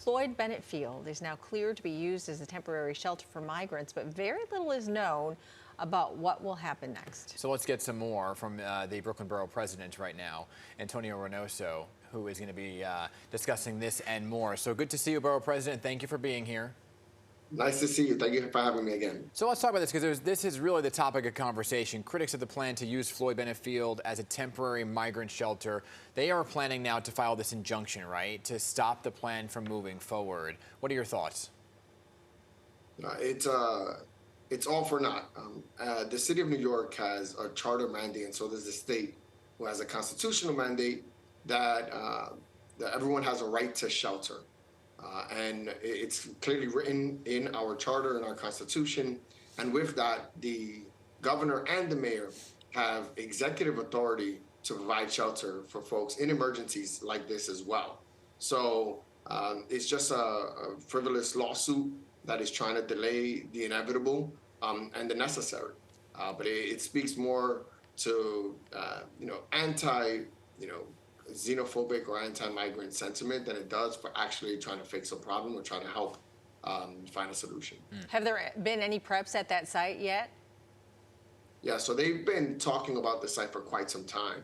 Floyd Bennett Field is now cleared to be used as a temporary shelter for migrants, but very little is known about what will happen next. So let's get some more from the Brooklyn Borough President right now, Antonio Reynoso, who is going to be discussing this and more. So good to see you, Borough President. Thank you for being here. Nice to see you. Thank you for having me again. So let's talk about this, because this is really the topic of conversation. Critics of the plan to use Floyd Bennett Field as a temporary migrant shelter, they are planning now to file this injunction, right, to stop the plan from moving forward. What are your thoughts? It's all for naught. The city of New York has a charter mandate, and so does the state, who has a constitutional mandate that everyone has a right to shelter. And it's clearly written in our charter and our constitution. And with that, the governor and the mayor have executive authority to provide shelter for folks in emergencies like this as well. So it's just a frivolous lawsuit that is trying to delay the inevitable and the necessary. But it speaks more to, xenophobic or anti-migrant sentiment than it does for actually trying to fix a problem or trying to help find a solution. Have there been any preps at that site yet? Yeah, so they've been talking about the site for quite some time.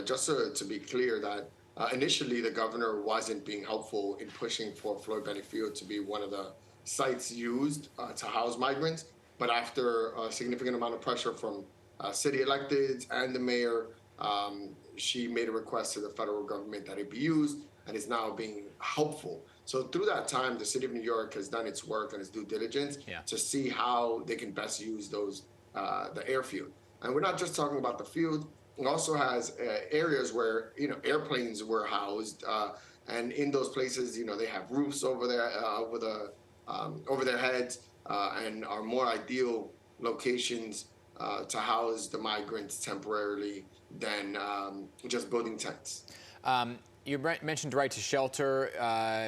Just to be clear that initially the governor wasn't being helpful in pushing for Floyd Bennett Field to be one of the sites used to house migrants. But after a significant amount of pressure from city electeds and the mayor, she made a request to the federal government that it be used, and is now being helpful. So through that time, the city of New York has done its work and its due diligence to see how they can best use those the airfield. And we're not just talking about the field. It also has areas where airplanes were housed, and in those places, they have roofs over there over their heads, and are more ideal locations to house the migrants temporarily than just building tents. You mentioned right to shelter.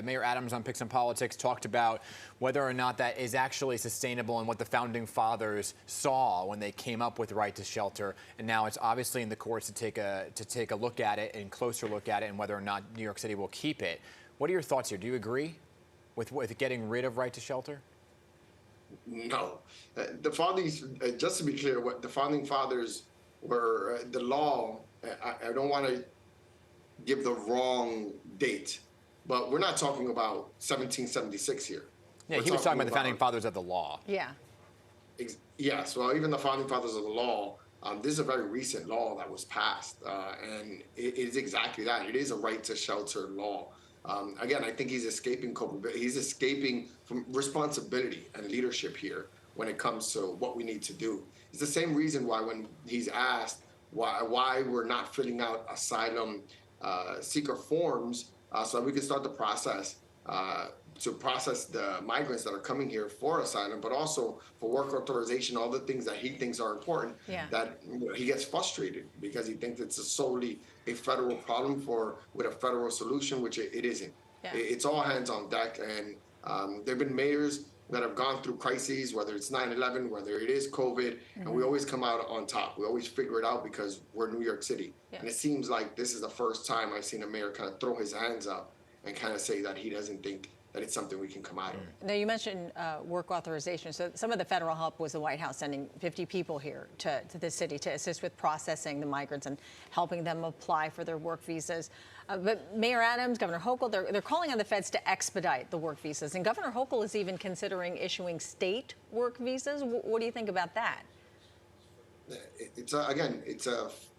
Mayor Adams on Picks and Politics talked about whether or not that is actually sustainable and what the founding fathers saw when they came up with right to shelter. And now it's obviously in the courts to take a look at it and closer look at it, and whether or not New York City will keep it. What are your thoughts here? Do you agree with getting rid of right to shelter? No. The foundings, just to be clear, what the founding fathers were, the law, I don't want to give the wrong date, but we're not talking about 1776 here. Yeah, he was talking about the founding fathers of the law. Yeah. Yes, well, even the founding fathers of the law, this is a very recent law that was passed, and it is exactly that. It is a right to shelter law. Again, I think he's escaping from responsibility and leadership here when it comes to what we need to do. It's the same reason why when he's asked why we're not filling out asylum seeker forms so that we can start the process to process the migrants that are coming here for asylum, but also for work authorization, all the things that he thinks are important, that he gets frustrated because he thinks it's solely a federal problem with a federal solution, which it isn't. It's all hands on deck, and there have been mayors that have gone through crises, whether it's 9/11, whether it is COVID, and we always come out on top. We always figure it out because we're New York City. And it seems like this is the first time I've seen a mayor kind of throw his hands up and kind of say that he doesn't think that it's something we can come out of. Now, you mentioned work authorization. So some of the federal help was the White House sending 50 people here to the city to assist with processing the migrants and helping them apply for their work visas. But Mayor Adams, Governor Hochul, they're calling on the feds to expedite the work visas. And Governor Hochul is even considering issuing state work visas. What do you think about that?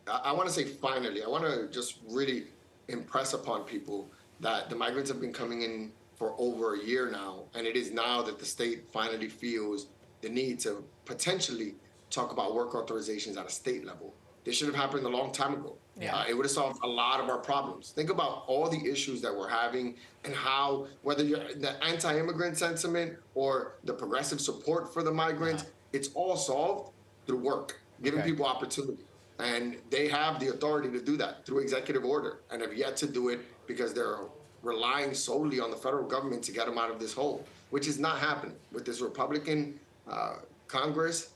I want to say finally, I want to just really impress upon people that the migrants have been coming in for over a year now, and it is now that the state finally feels the need to potentially talk about work authorizations at a state level. This should have happened a long time ago. It would have solved a lot of our problems. Think about all the issues that we're having and how, whether you're the anti-immigrant sentiment or the progressive support for the migrants, it's all solved through work, giving people opportunity. And they have the authority to do that through executive order, and have yet to do it because they're relying solely on the federal government to get them out of this hole, which is not happening with this Republican Congress.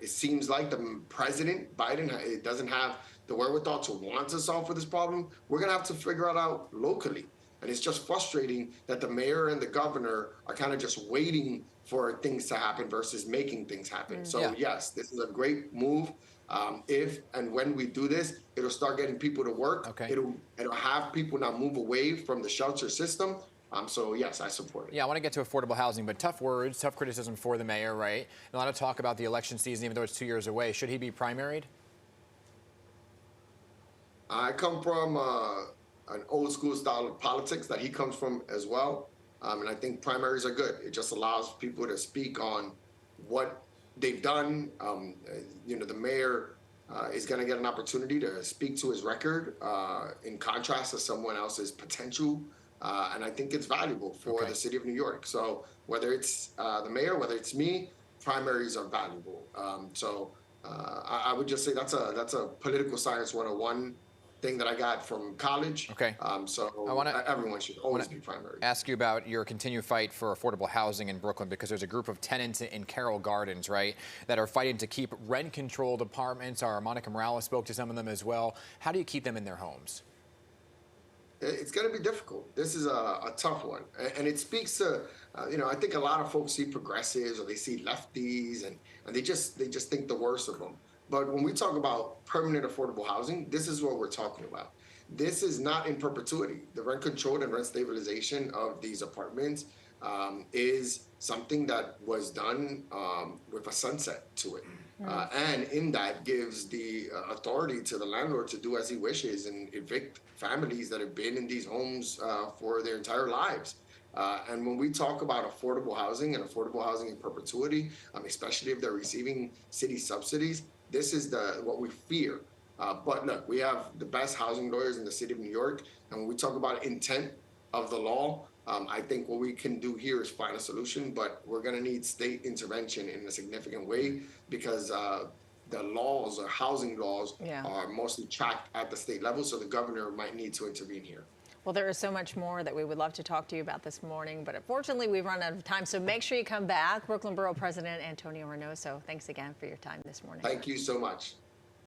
It seems like the President Biden doesn't have the wherewithal to want to solve for this problem. We're going to have to figure it out locally. And it's just frustrating that the mayor and the governor are kind of just waiting for things to happen versus making things happen. So yes, this is a great move. If and when we do this, it'll start getting people to work. Okay. It'll have people now move away from the shelter system. So yes, I support it. Yeah, I want to get to affordable housing, but tough words, tough criticism for the mayor, right? A lot of talk about the election season, even though it's 2 years away. Should he be primaried? I come from an old school style of politics that he comes from as well. And I think primaries are good. It just allows people to speak on what they've done. The mayor is going to get an opportunity to speak to his record in contrast to someone else's potential. And I think it's valuable for the city of New York. So whether it's the mayor, whether it's me, primaries are valuable. I would just say that's a political science 101 thing that I got from college. Okay. Everyone should always be primary. Ask you about your continued fight for affordable housing in Brooklyn, because there's a group of tenants in Carroll Gardens, right, that are fighting to keep rent-controlled apartments. Our Monica Morales spoke to some of them as well. How do you keep them in their homes? It's going to be difficult. This is a tough one. And it speaks to, I think a lot of folks see progressives or they see lefties and they just think the worst of them. But when we talk about permanent affordable housing, this is what we're talking about. This is not in perpetuity. The rent control and rent stabilization of these apartments is something that was done with a sunset to it. And in that gives the authority to the landlord to do as he wishes and evict families that have been in these homes for their entire lives. And when we talk about affordable housing and affordable housing in perpetuity, especially if they're receiving city subsidies, this is what we fear. But look, we have the best housing lawyers in the city of New York. And when we talk about intent of the law, I think what we can do here is find a solution, but we're going to need state intervention in a significant way because the laws or housing laws are mostly tracked at the state level. So the governor might need to intervene here. Well, there is so much more that we would love to talk to you about this morning, but unfortunately we've run out of time. So make sure you come back. Brooklyn Borough President Antonio Reynoso, thanks again for your time this morning. Thank you so much.